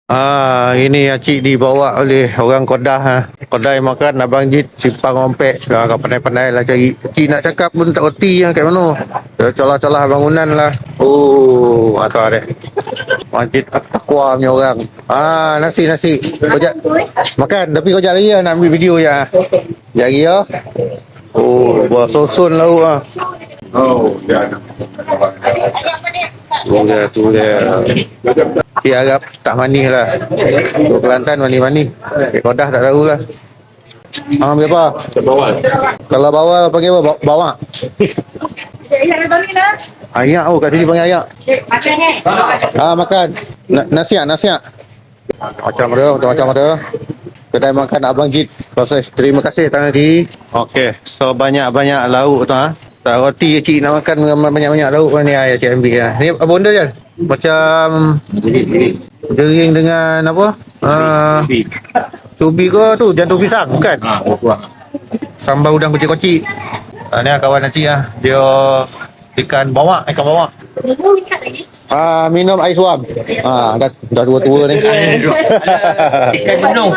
Ini Acik dibawa oleh orang Kedah ha. Kedai makan Abang Jit Simpang Ompek. Kau pandai-pandai lah cari. Cik nak cakap pun tak reti yang kat mana. Dia celah-celah bangunan lah. Oh, atau ada. Masjid At-Taqwa punya orang. Nasi. Kau makan tapi kau lagi lah nak ambil video je. Sekejap lagi ya. Oh, buah sosun lauk ah. Oh, ya. Tu dia. Dia Arab tak manis lah. Untuk Kelantan manis-manis. Kedah tak tahu lah. Ambil apa? Bawal. Kalau bawal panggil apa? Bawak. Ayak kat sini panggil ayak. Makan. Nasiak. Macam ada. Kedai makan Abang Jit. Proses. Terima kasih tangan kiri. Okey. So banyak-banyak lauk tu ha. Tak roti cik nak makan banyak-banyak lauk ni cik ambil lah. Ni apa benda je? Macam jering dengan apa? Cubi ke tu jantung pisang bukan? Sambal udang kocik-kocik. Ni kawan cik ah. Dia ikan bawak. Minum air suam. Dah tua-tua ni. Ikan jenuh.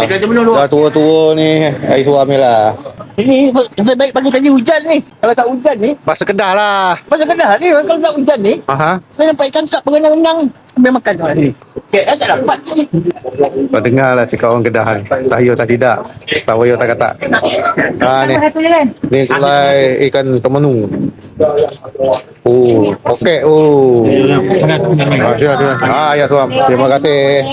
Ikan jenuh tu. Dah tua-tua ni air suam ni lah. Ini lebih baik pagi tadi hujan ni. Kalau tak hujan ni, Bahasa Kedah lah. pasal Kedah ni kalau tak hujan ni, saya nampak ikan kap berenang-renang sambil makan kat ni. Tak dapat ni. Kau dengar lah cakap orang Kedah ni. Tak ya tak tidak. Tak waya tak kata. Ni. Ni sulai ikan temenu. Oh, okey. Oh. Ada. Ya suam. Terima kasih.